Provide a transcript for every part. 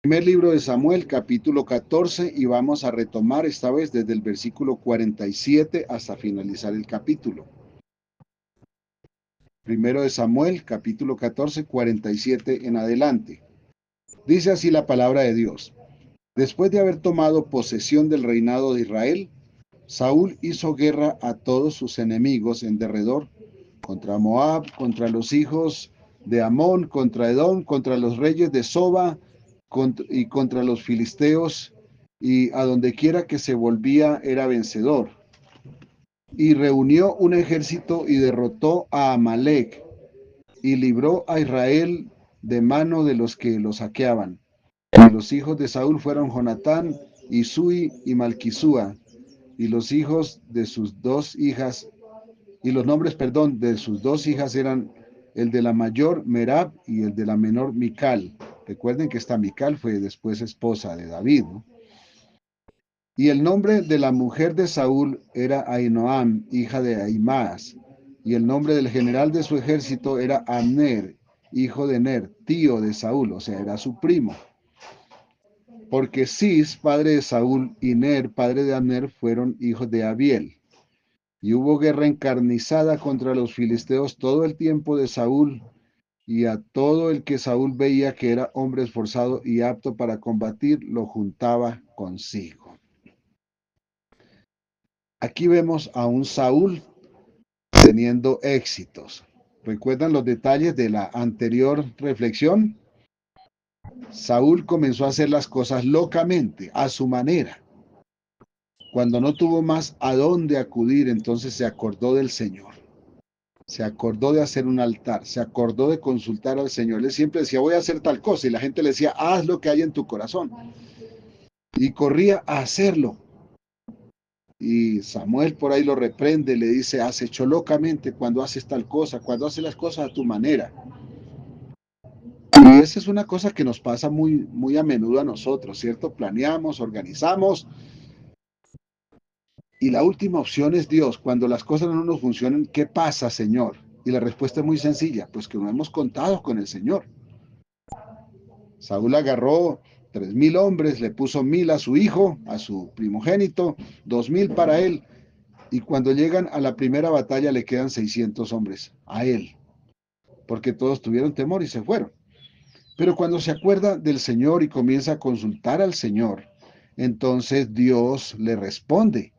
Primer libro de Samuel, capítulo 14, y vamos a retomar esta vez desde el versículo 47 hasta finalizar el capítulo. Primero de Samuel, capítulo 14, 47 en adelante. Dice así la palabra de Dios. Después de haber tomado posesión del reinado de Israel, Saúl hizo guerra a todos sus enemigos en derredor, contra Moab, contra los hijos de Amón, contra Edom, contra los reyes de Soba y contra los filisteos, y a donde quiera que se volvía era vencedor. Y reunió un ejército y derrotó a Amalec, y libró a Israel de mano de los que lo saqueaban. Y los hijos de Saúl fueron Jonatán, y Sui y Malquisúa, y los hijos de sus dos hijas, y los nombres, perdón, de sus dos hijas eran el de la mayor Merab y el de la menor Mical. Recuerden que esta Mical fue después esposa de David, ¿no? Y el nombre de la mujer de Saúl era Ahinoam, hija de Ahimaas, y el nombre del general de su ejército era Abner, hijo de Ner, tío de Saúl, o sea, era su primo. Porque Cis, padre de Saúl, y Ner, padre de Abner, fueron hijos de Abiel. Y hubo guerra encarnizada contra los filisteos todo el tiempo de Saúl, y a todo el que Saúl veía que era hombre esforzado y apto para combatir, lo juntaba consigo. Aquí vemos a un Saúl teniendo éxitos. ¿Recuerdan los detalles de la anterior reflexión? Saúl comenzó a hacer las cosas locamente, a su manera. Cuando no tuvo más a dónde acudir, entonces se acordó del Señor. Se acordó de hacer un altar, se acordó de consultar al Señor. Él siempre decía, voy a hacer tal cosa, y la gente le decía, haz lo que hay en tu corazón. Y corría a hacerlo. Y Samuel por ahí lo reprende, le dice, has hecho locamente cuando haces tal cosa, cuando haces las cosas a tu manera. Y esa es una cosa que nos pasa muy a menudo a nosotros, ¿cierto? Planeamos, organizamos, y la última opción es Dios. Cuando las cosas no nos funcionan, ¿qué pasa, Señor? Y la respuesta es muy sencilla, pues que no hemos contado con el Señor. Saúl agarró 3,000 hombres, le puso 1,000 a su hijo, a su primogénito, 2,000 para él, y cuando llegan a la primera batalla le quedan 600 hombres a él, porque todos tuvieron temor y se fueron. Pero cuando se acuerda del Señor y comienza a consultar al Señor, entonces Dios le responde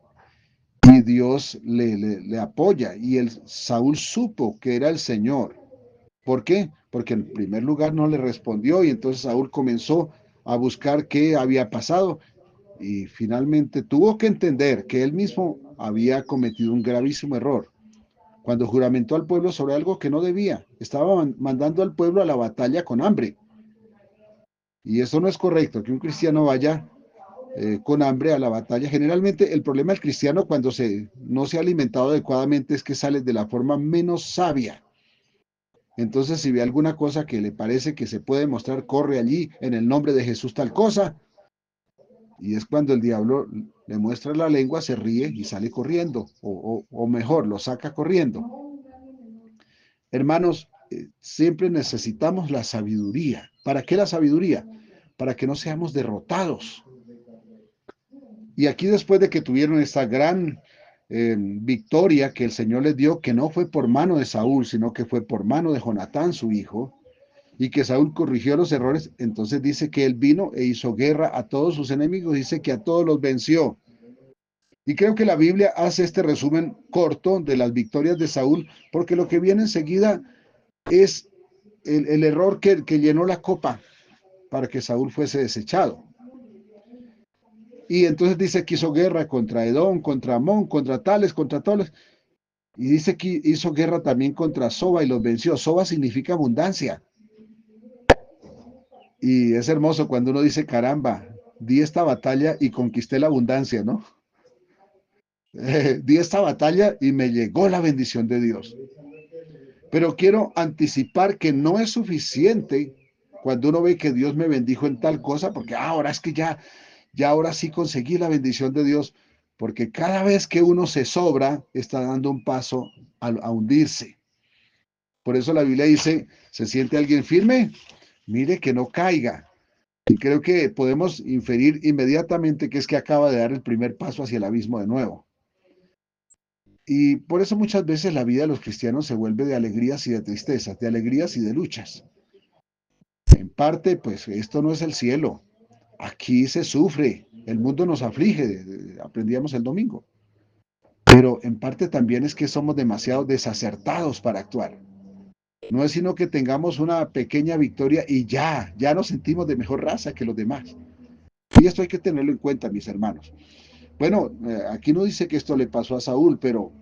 y Dios le apoya. Y Saúl supo que era el Señor. ¿Por qué? Porque en primer lugar no le respondió y entonces Saúl comenzó a buscar qué había pasado y finalmente tuvo que entender que él mismo había cometido un gravísimo error cuando juramentó al pueblo sobre algo que no debía. Estaba mandando al pueblo a la batalla con hambre. Y eso no es correcto, que un cristiano vaya con hambre a la batalla. Generalmente el problema del cristiano cuando no se ha alimentado adecuadamente es que sale de la forma menos sabia. Entonces, si ve alguna cosa que le parece que se puede mostrar, corre allí en el nombre de Jesús tal cosa. Y es cuando el diablo le muestra la lengua, se ríe y sale corriendo. O mejor, lo saca corriendo. Hermanos, siempre necesitamos la sabiduría. ¿Para qué la sabiduría? Para que no seamos derrotados. Y aquí después de que tuvieron esta gran victoria que el Señor les dio, que no fue por mano de Saúl, sino que fue por mano de Jonatán, su hijo, y que Saúl corrigió los errores, entonces dice que él vino e hizo guerra a todos sus enemigos, dice que a todos los venció. Y creo que la Biblia hace este resumen corto de las victorias de Saúl, porque lo que viene enseguida es el error que llenó la copa para que Saúl fuese desechado. Y entonces dice que hizo guerra contra Edom, contra Amón, contra tales. Y dice que hizo guerra también contra Soba y los venció. Soba significa abundancia. Y es hermoso cuando uno dice, caramba, di esta batalla y conquisté la abundancia, ¿no? Di esta batalla y me llegó la bendición de Dios. Pero quiero anticipar que no es suficiente cuando uno ve que Dios me bendijo en tal cosa, porque ahora es que ya ahora sí conseguí la bendición de Dios, porque cada vez que uno se sobra, está dando un paso a hundirse. Por eso la Biblia dice, ¿se siente alguien firme? Mire que no caiga. Y creo que podemos inferir inmediatamente que es que acaba de dar el primer paso hacia el abismo de nuevo. Y por eso muchas veces la vida de los cristianos se vuelve de alegrías y de tristezas, de alegrías y de luchas. En parte, pues esto no es el cielo. Aquí se sufre, el mundo nos aflige, aprendíamos el domingo. Pero en parte también es que somos demasiado desacertados para actuar. No es sino que tengamos una pequeña victoria y ya nos sentimos de mejor raza que los demás. Y esto hay que tenerlo en cuenta, mis hermanos. Bueno, aquí no dice que esto le pasó a Saúl, pero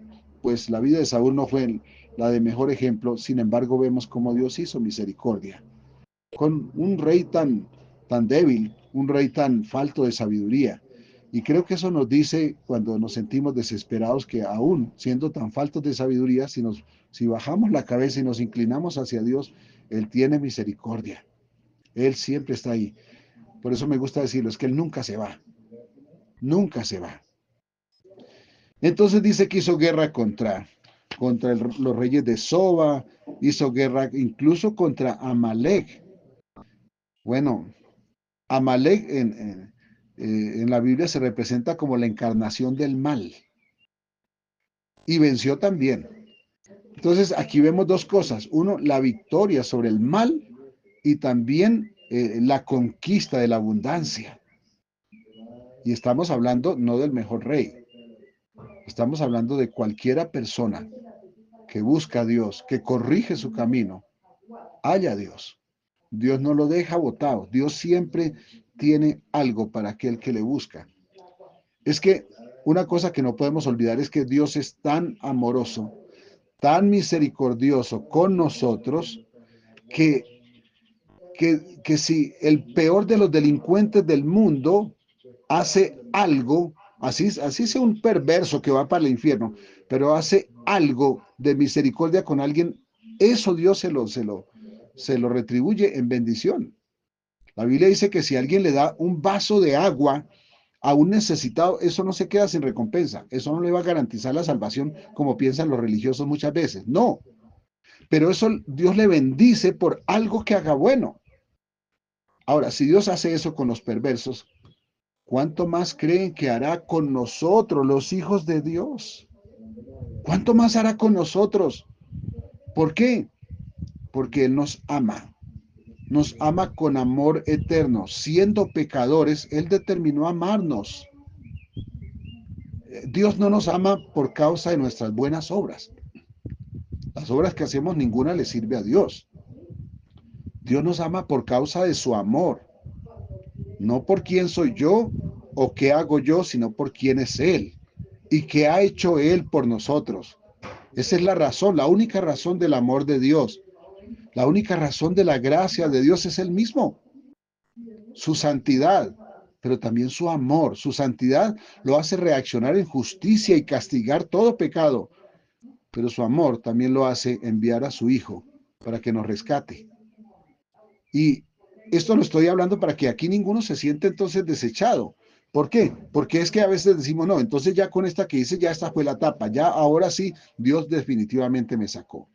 pues la vida de Saúl no fue la de mejor ejemplo. Sin embargo, vemos cómo Dios hizo misericordia con un rey tan débil, un rey tan falto de sabiduría. Y creo que eso nos dice cuando nos sentimos desesperados que aún siendo tan faltos de sabiduría, si bajamos la cabeza y nos inclinamos hacia Dios, Él tiene misericordia. Él siempre está ahí. Por eso me gusta decirlo, es que Él nunca se va, nunca se va. Entonces dice que hizo guerra contra los reyes de Soba, hizo guerra incluso contra Amalek. Bueno, Amalek en la Biblia se representa como la encarnación del mal y venció también. Entonces aquí vemos dos cosas. Uno, la victoria sobre el mal y también la conquista de la abundancia. Y estamos hablando no del mejor rey, estamos hablando de cualquiera persona que busca a Dios, que corrige su camino, haya a Dios. Dios no lo deja botado. Dios siempre tiene algo para aquel que le busca. Es que una cosa que no podemos olvidar es que Dios es tan amoroso, tan misericordioso con nosotros, que, que si el peor de los delincuentes del mundo hace algo, así sea un perverso que va para el infierno, pero hace algo de misericordia con alguien, eso Dios se lo retribuye en bendición. La Biblia dice que si alguien le da un vaso de agua a un necesitado, eso no se queda sin recompensa. Eso no le va a garantizar la salvación como piensan los religiosos muchas veces. No, pero eso Dios le bendice por algo que haga bueno. Ahora, si Dios hace eso con los perversos, ¿cuánto más creen que hará con nosotros, los hijos de Dios? ¿Cuánto más hará con nosotros? ¿Por qué? Porque Él nos ama con amor eterno. Siendo pecadores, Él determinó amarnos. Dios no nos ama por causa de nuestras buenas obras. Las obras que hacemos, ninguna le sirve a Dios. Dios nos ama por causa de su amor, no por quién soy yo o qué hago yo, sino por quién es Él y qué ha hecho Él por nosotros. Esa es la razón, la única razón del amor de Dios. La única razón de la gracia de Dios es Él mismo, su santidad, pero también su amor. Su santidad lo hace reaccionar en justicia y castigar todo pecado, pero su amor también lo hace enviar a su Hijo para que nos rescate. Y esto lo estoy hablando para que aquí ninguno se siente entonces desechado. ¿Por qué? Porque es que a veces decimos, no, entonces ya con esta que hice, ya esta fue la etapa, ya ahora sí, Dios definitivamente me sacó.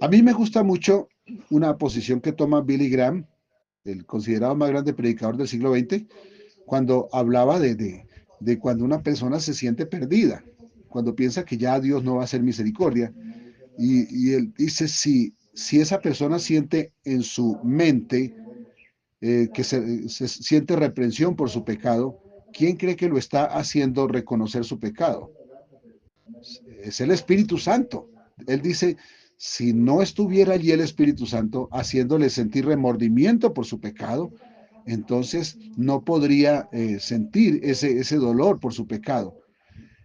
A mí me gusta mucho una posición que toma Billy Graham, el considerado más grande predicador del siglo XX, cuando hablaba de cuando una persona se siente perdida, cuando piensa que ya Dios no va a hacer misericordia. Y él dice, si esa persona siente en su mente que se siente reprensión por su pecado, ¿quién cree que lo está haciendo reconocer su pecado? Es el Espíritu Santo. Él dice, si no estuviera allí el Espíritu Santo haciéndole sentir remordimiento por su pecado, entonces no podría sentir ese dolor por su pecado.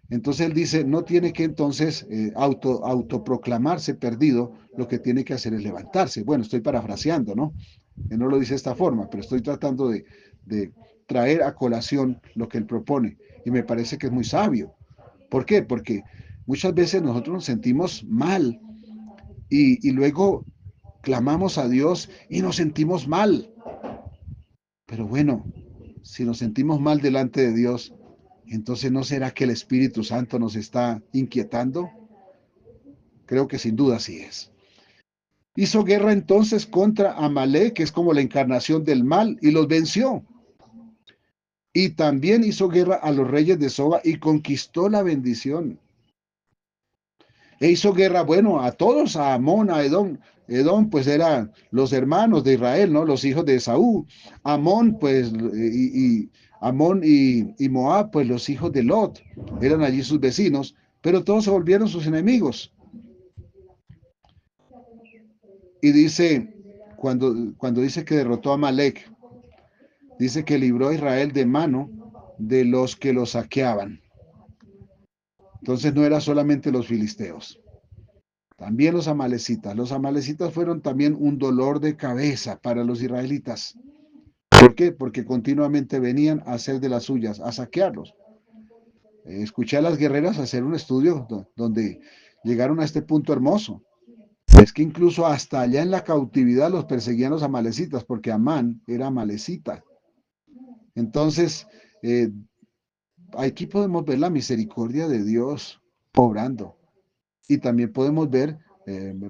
Entonces él dice, no tiene que entonces autoproclamarse perdido, lo que tiene que hacer es levantarse. Bueno, estoy parafraseando, ¿no? Él no lo dice de esta forma, pero estoy tratando de traer a colación lo que él propone. Y me parece que es muy sabio. ¿Por qué? Porque muchas veces nosotros nos sentimos mal y luego clamamos a Dios y nos sentimos mal. Pero bueno, si nos sentimos mal delante de Dios, entonces ¿no será que el Espíritu Santo nos está inquietando? Creo que sin duda sí es. Hizo guerra entonces contra Amalek, que es como la encarnación del mal, y los venció. Y también hizo guerra a los reyes de Soba y conquistó la bendición. E hizo guerra, bueno, a todos, a Amón, a Edom. Edom, pues eran los hermanos de Israel, ¿no? Los hijos de Esaú. Amón, pues, Amón y Moab, pues los hijos de Lot. Eran allí sus vecinos, pero todos se volvieron sus enemigos. Y dice, cuando dice que derrotó a Amalek, dice que libró a Israel de mano de los que lo saqueaban. Entonces no era solamente los filisteos, también los amalecitas. Los amalecitas fueron también un dolor de cabeza para los israelitas. ¿Por qué? Porque continuamente venían a hacer de las suyas, a saquearlos. Escuché a las guerreras hacer un estudio donde llegaron a este punto hermoso. Es que incluso hasta allá en la cautividad los perseguían los amalecitas, porque Amán era amalecita. Entonces, eh, aquí podemos ver la misericordia de Dios obrando. Y también podemos ver,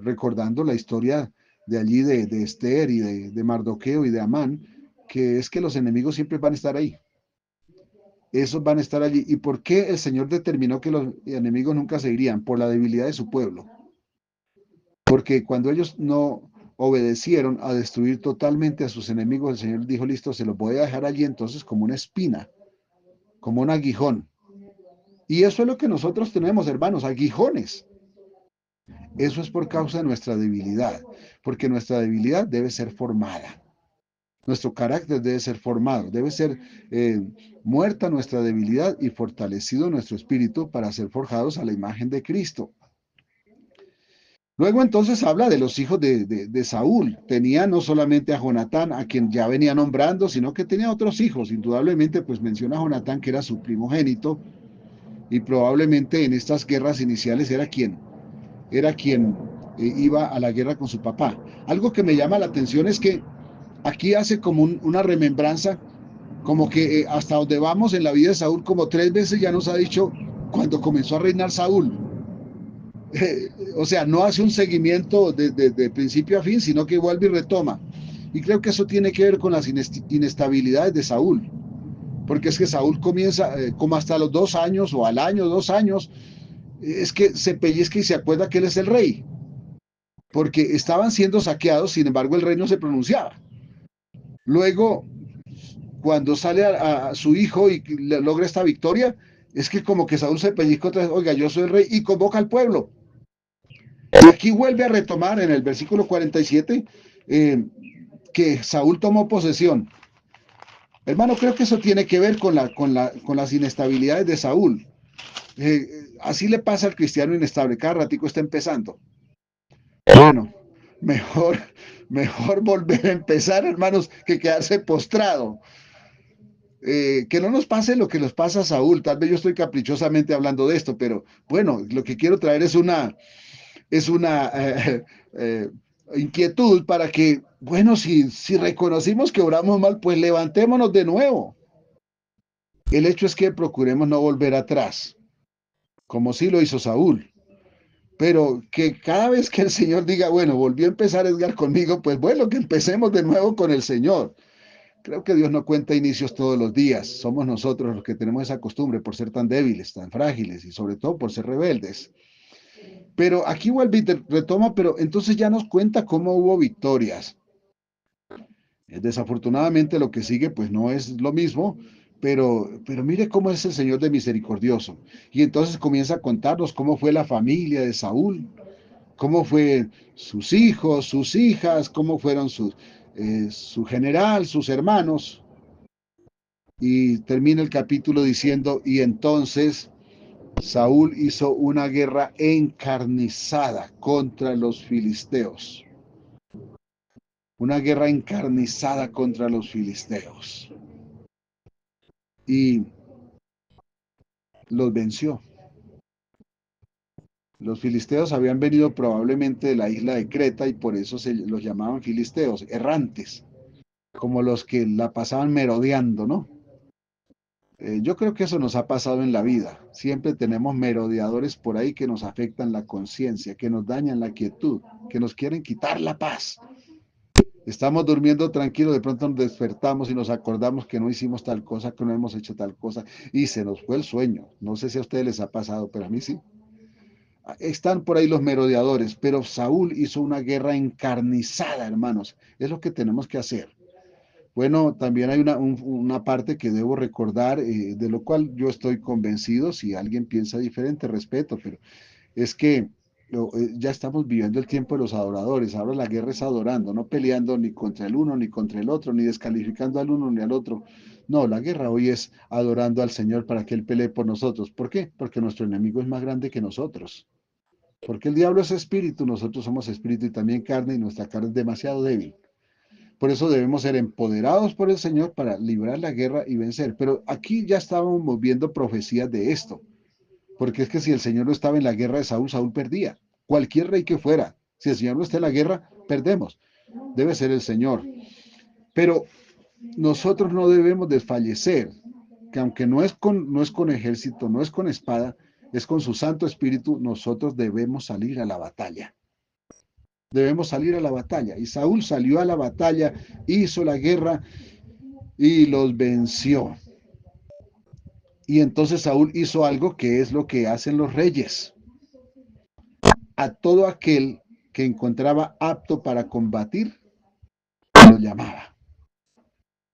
recordando la historia de allí de Esther y de Mardoqueo y de Amán, que es que los enemigos siempre van a estar ahí. Esos van a estar allí. ¿Y por qué el Señor determinó que los enemigos nunca se irían? Por la debilidad de su pueblo. Porque cuando ellos no obedecieron a destruir totalmente a sus enemigos, el Señor dijo, listo, se los voy a dejar allí entonces como una espina, como un aguijón. Y eso es lo que nosotros tenemos, hermanos, aguijones. Eso es por causa de nuestra debilidad, porque nuestra debilidad debe ser formada. Nuestro carácter debe ser formado, debe ser muerta nuestra debilidad y fortalecido nuestro espíritu para ser forjados a la imagen de Cristo. Luego entonces habla de los hijos de Saúl. Tenía no solamente a Jonatán, a quien ya venía nombrando, sino que tenía otros hijos. Indudablemente, pues menciona a Jonatán, que era su primogénito, y probablemente en estas guerras iniciales era quien iba a la guerra con su papá. Algo que me llama la atención es que aquí hace como una remembranza, como que hasta donde vamos en la vida de Saúl, como 3 veces ya nos ha dicho cuando comenzó a reinar Saúl. O sea, no hace un seguimiento de principio a fin, sino que vuelve y retoma. Y creo que eso tiene que ver con las inestabilidades de Saúl, porque es que Saúl comienza como hasta los 2 años o al año, 2 años, es que se pellizca y se acuerda que él es el rey, porque estaban siendo saqueados, sin embargo el rey no se pronunciaba. Luego, cuando sale a su hijo y logra esta victoria, es que como que Saúl se pellizca otra vez, oiga, yo soy el rey, y convoca al pueblo. Y aquí vuelve a retomar en el versículo 47 que Saúl tomó posesión. Hermano, creo que eso tiene que ver con las inestabilidades de Saúl. Así le pasa al cristiano inestable, cada ratico está empezando. Bueno, mejor, mejor volver a empezar, hermanos, que quedarse postrado. Que no nos pase lo que nos pasa a Saúl. Tal vez yo estoy caprichosamente hablando de esto, pero bueno, lo que quiero traer es una inquietud para que, bueno, si reconocimos que oramos mal, pues levantémonos de nuevo. El hecho es que procuremos no volver atrás, como sí lo hizo Saúl. Pero que cada vez que el Señor diga, bueno, volvió a empezar Edgar conmigo, pues bueno, que empecemos de nuevo con el Señor. Creo que Dios no cuenta inicios todos los días. Somos nosotros los que tenemos esa costumbre por ser tan débiles, tan frágiles y sobre todo por ser rebeldes. Pero aquí vuelve y retoma, pero entonces ya nos cuenta cómo hubo victorias. Desafortunadamente lo que sigue pues no es lo mismo, pero mire cómo es el Señor de misericordioso. Y entonces comienza a contarnos cómo fue la familia de Saúl, cómo fue sus hijos, sus hijas, cómo fueron su general, sus hermanos. Y termina el capítulo diciendo, y entonces Saúl hizo una guerra encarnizada contra los filisteos. Una guerra encarnizada contra los filisteos. Y los venció. Los filisteos habían venido probablemente de la isla de Creta y por eso se los llamaban filisteos, errantes, como los que la pasaban merodeando, ¿no? Yo creo que eso nos ha pasado en la vida. Siempre tenemos merodeadores por ahí que nos afectan la conciencia, que nos dañan la quietud, que nos quieren quitar la paz. Estamos durmiendo tranquilos, de pronto nos despertamos y nos acordamos que no hicimos tal cosa, que no hemos hecho tal cosa, y se nos fue el sueño. No sé si a ustedes les ha pasado, pero a mí sí. Están por ahí los merodeadores, pero Saúl hizo una guerra encarnizada, hermanos. Es lo que tenemos que hacer. Bueno, también hay una parte que debo recordar, de lo cual yo estoy convencido. Si alguien piensa diferente, respeto, pero es que ya estamos viviendo el tiempo de los adoradores. Ahora la guerra es adorando, no peleando ni contra el uno ni contra el otro, ni descalificando al uno ni al otro. No, la guerra hoy es adorando al Señor para que Él pelee por nosotros. ¿Por qué? Porque nuestro enemigo es más grande que nosotros. Porque el diablo es espíritu, nosotros somos espíritu y también carne, y nuestra carne es demasiado débil. Por eso debemos ser empoderados por el Señor para librar la guerra y vencer. Pero aquí ya estábamos viendo profecías de esto. Porque es que si el Señor no estaba en la guerra de Saúl, Saúl perdía. Cualquier rey que fuera. Si el Señor no está en la guerra, perdemos. Debe ser el Señor. Pero nosotros no debemos desfallecer, que aunque no es con ejército, no es con espada, es con su Santo Espíritu, nosotros debemos salir a la batalla. Debemos salir a la batalla. Y Saúl salió a la batalla, hizo la guerra y los venció. Y entonces Saúl hizo algo que es lo que hacen los reyes. A todo aquel que encontraba apto para combatir, lo llamaba.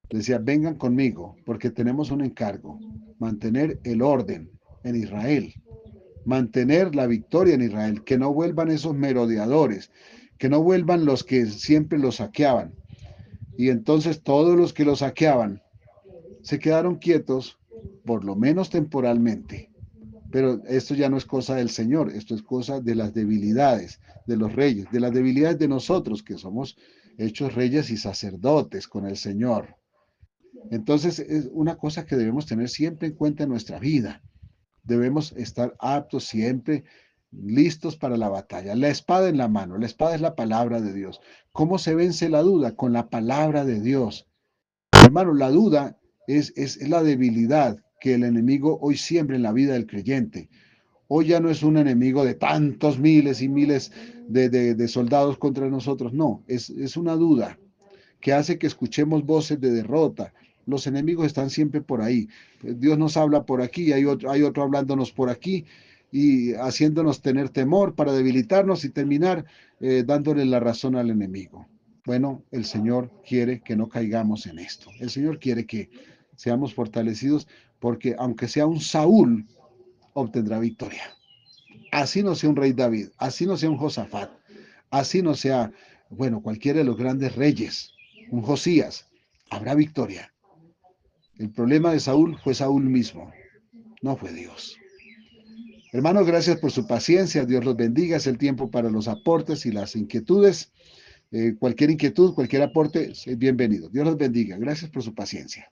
Decía, vengan conmigo, porque tenemos un encargo, mantener el orden en Israel, mantener la victoria en Israel, que no vuelvan esos merodeadores, que no vuelvan los que siempre los saqueaban. Y entonces todos los que los saqueaban se quedaron quietos, por lo menos temporalmente. Pero esto ya no es cosa del Señor, esto es cosa de las debilidades de los reyes, de las debilidades de nosotros, que somos hechos reyes y sacerdotes con el Señor. Entonces es una cosa que debemos tener siempre en cuenta en nuestra vida. Debemos estar aptos siempre, listos para la batalla. La espada en la mano, la espada es la palabra de Dios. ¿Cómo se vence la duda? Con la palabra de Dios. Hermano, la duda es la debilidad que el enemigo hoy siembra en la vida del creyente. Hoy ya no es un enemigo de tantos miles y miles de soldados contra nosotros, no, es una duda que hace que escuchemos voces de derrota. Los enemigos están siempre por ahí. Dios nos habla por aquí, hay otro hablándonos por aquí y haciéndonos tener temor para debilitarnos y terminar dándole la razón al enemigo. Bueno, el Señor quiere que no caigamos en esto. El Señor quiere que seamos fortalecidos porque aunque sea un Saúl, obtendrá victoria. Así no sea un rey David, así no sea un Josafat, así no sea, bueno, cualquiera de los grandes reyes, un Josías, habrá victoria. El problema de Saúl fue Saúl mismo, no fue Dios. Hermanos, gracias por su paciencia, Dios los bendiga, es el tiempo para los aportes y las inquietudes. Cualquier inquietud, cualquier aporte, es bienvenido. Dios los bendiga, gracias por su paciencia.